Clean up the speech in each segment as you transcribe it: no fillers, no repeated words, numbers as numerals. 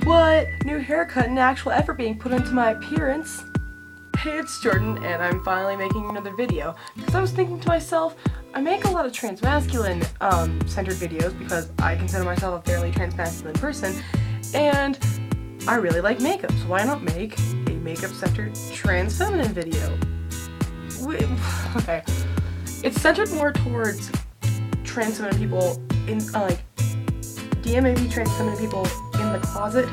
What? New haircut and actual effort being put into my appearance. Hey, it's Jordan, and I'm finally making another video. Because I was thinking to myself, I make a lot of transmasculine centered videos because I consider myself a fairly transmasculine person, and I really like makeup, so why not make a makeup centered trans feminine video? Okay, it's centered more towards trans feminine people in like DMAB trans feminine people in the closet,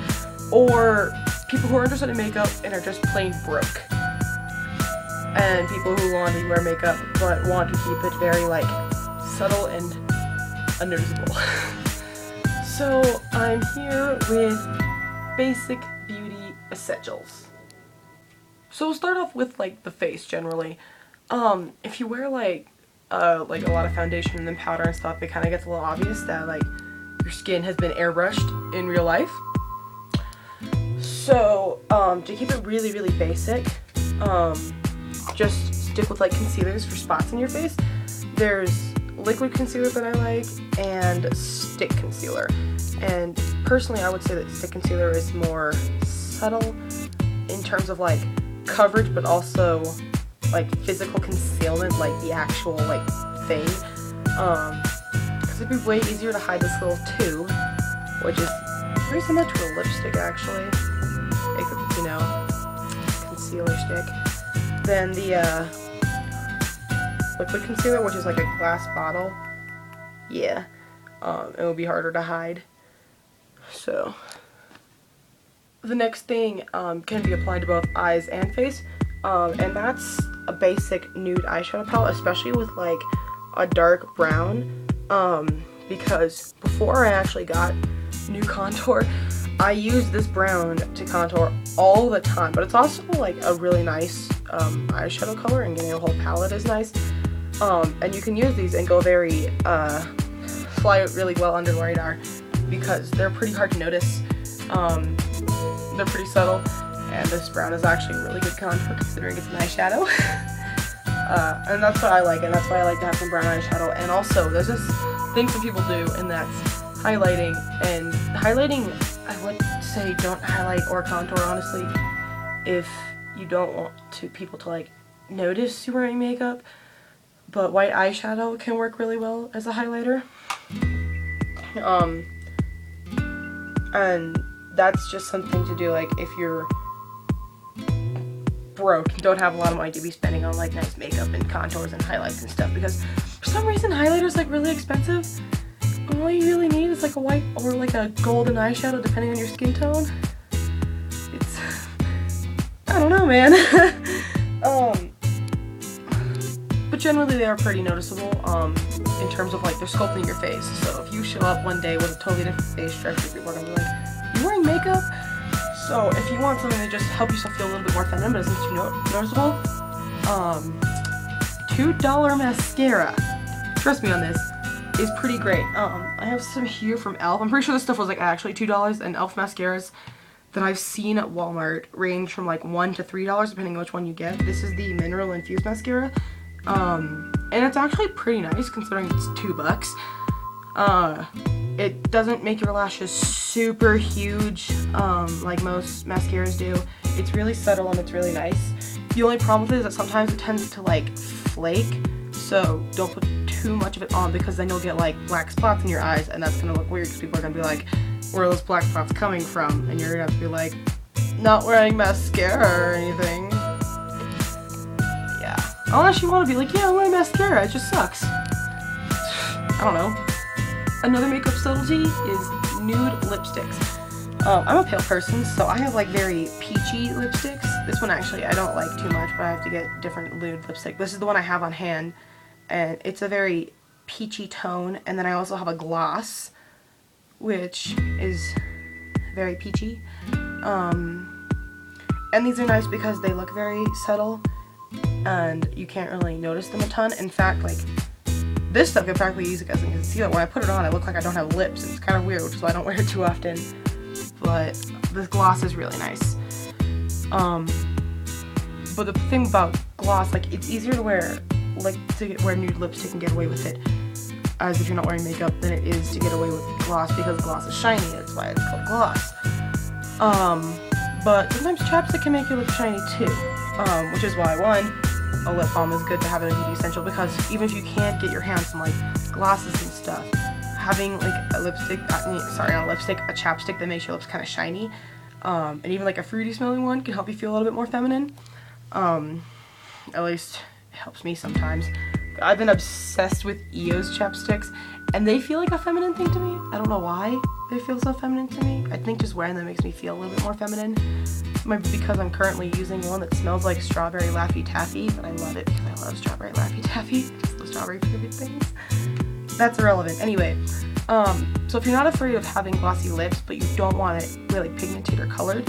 or people who are interested in makeup and are just plain broke, and people who want to wear makeup but want to keep it very like subtle and unnoticeable. So I'm here with basic beauty essentials. So we'll start off with like the face generally. If you wear like a lot of foundation and then powder and stuff, it kind of gets a little obvious that like your skin has been airbrushed in real life. So to keep it really, really basic, just stick with like concealers for spots in your face. There's liquid concealer that I like and stick concealer. And personally I would say that stick concealer is more subtle in terms of like coverage, but also like physical concealment, like the actual like thing. Because it'd be way easier to hide this little tube, which is very similar to a lipstick actually, except it's, you know, concealer stick. Then the liquid concealer, which is like a glass bottle. Yeah, it would be harder to hide. So the next thing can be applied to both eyes and face, and that's a basic nude eyeshadow palette, especially with like a dark brown, because before I actually got new contour, I used this brown to contour all the time, but it's also like a really nice eyeshadow color, and getting a whole palette is nice. And you can use these and go very fly really well under the radar because they're pretty hard to notice. They're pretty subtle, and this brown is actually a really good contour considering it's an eyeshadow. And that's what I like, and that's why I like to have some brown eyeshadow. And also there's this thing some people do, and that's highlighting. And highlighting, I would say don't highlight or contour honestly if you don't want people to like notice you're wearing makeup, but white eyeshadow can work really well as a highlighter. And that's just something to do like if you're broke and don't have a lot of money to be spending on like nice makeup and contours and highlights and stuff, because for some reason highlighter's like really expensive. All you really need is like a white or like a golden eyeshadow depending on your skin tone. It's, I don't know, man. But generally they are pretty noticeable in terms of like they're sculpting your face. So if you show up one day with a totally different face structure, people are gonna be like, "You wearing makeup?" So if you want something to just help yourself feel a little bit more feminine but isn't too noticeable, $2 mascara, trust me on this, is pretty great. I have some here from e.l.f. I'm pretty sure this stuff was like actually $2, and e.l.f. mascaras that I've seen at Walmart range from like $1 to $3 depending on which one you get. This is the Mineral Infused Mascara, and it's actually pretty nice considering it's $2. It doesn't make your lashes super huge like most mascaras do. It's really subtle and it's really nice. The only problem with it is that sometimes it tends to like flake, so don't put too much of it on because then you'll get like black spots in your eyes, and that's gonna look weird because people are gonna be like, where are those black spots coming from? And you're gonna have to be like, not wearing mascara or anything. Yeah. Unless you want to be like, yeah, I'm wearing mascara, it just sucks. I don't know. Another makeup subtlety is nude lipsticks. I'm a pale person, so I have like very peachy lipsticks. This one actually I don't like too much, but I have to get different nude lipstick. This is the one I have on hand, and it's a very peachy tone. And then I also have a gloss, which is very peachy. And these are nice because they look very subtle, and you can't really notice them a ton. In fact, like, this stuff could practically use it as a concealer. When I put it on, I look like I don't have lips, and it's kind of weird, which is why I don't wear it too often. But this gloss is really nice. But the thing about gloss, like, it's easier to wear, like, to wear nude lipstick and get away with it, as if you're not wearing makeup, than it is to get away with gloss, because gloss is shiny. That's why it's called gloss. But sometimes chapstick can make your lips shiny too, which is why, one, a lip balm is good to have it a beauty essential, because even if you can't get your hands on like glosses and stuff, having like a lipstick, not a lipstick, a chapstick that makes your lips kind of shiny, and even like a fruity smelling one can help you feel a little bit more feminine. At least it helps me sometimes. I've been obsessed with EOS chapsticks, and they feel like a feminine thing to me. I don't know why they feel so feminine to me. I think just wearing them makes me feel a little bit more feminine. It might be because I'm currently using one that smells like strawberry Laffy Taffy, but I love it because I love strawberry Laffy Taffy. Just the strawberry flavored things. That's irrelevant. Anyway, so if you're not afraid of having glossy lips, but you don't want it really pigmented or colored,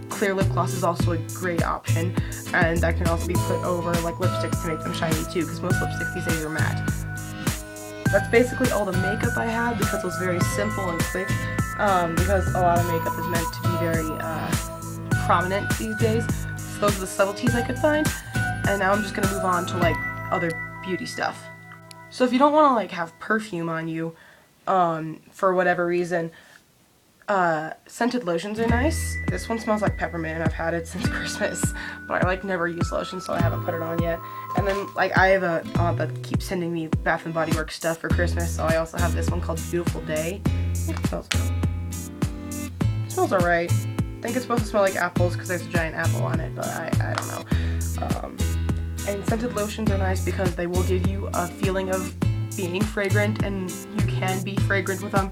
clear lip gloss is also a great option, and that can also be put over like lipsticks to make them shiny too, because most lipsticks these days are matte. That's basically all the makeup I had, because it was very simple and quick, because a lot of makeup is meant to be very prominent these days. So those are the subtleties I could find, and now I'm just going to move on to like other beauty stuff. So if you don't want to like have perfume on you, for whatever reason, scented lotions are nice. This one smells like peppermint, and I've had it since Christmas, but I like never use lotion, so I haven't put it on yet. And then like I have a aunt that keeps sending me Bath and Body Works stuff for Christmas, so I also have this one called Beautiful Day. I think it smells good. It smells alright. I think it's supposed to smell like apples because there's a giant apple on it, but I don't know. And scented lotions are nice because they will give you a feeling of being fragrant, and you can be fragrant with them.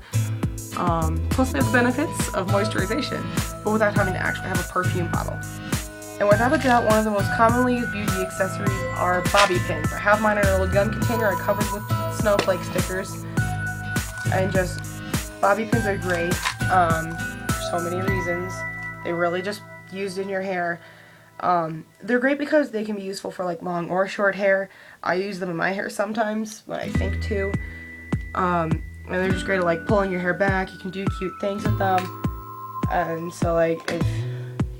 Plus they have the benefits of moisturization, but without having to actually have a perfume bottle. And without a doubt, one of the most commonly used beauty accessories are bobby pins. I have mine in a little gun container I covered with snowflake stickers. And just, bobby pins are great, for so many reasons. They really just used in your hair. They're great because they can be useful for like long or short hair. I use them in my hair sometimes when I think to. And they're just great at like pulling your hair back. You can do cute things with them. And so like if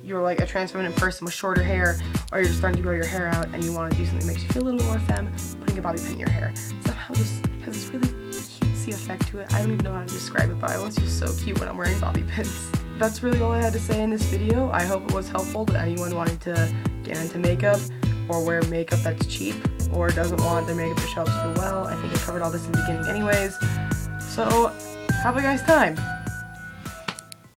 you're like a trans feminine person with shorter hair, or you're just starting to grow your hair out and you want to do something that makes you feel a little more femme, putting a bobby pin in your hair somehow just has this really cutesy effect to it. I don't even know how to describe it, but I always feel so cute when I'm wearing bobby pins. That's really all I had to say in this video. I hope it was helpful to anyone wanting to get into makeup, or wear makeup that's cheap, or doesn't want their makeup to show up super well. I think I covered all this in the beginning anyways. So, have a nice time.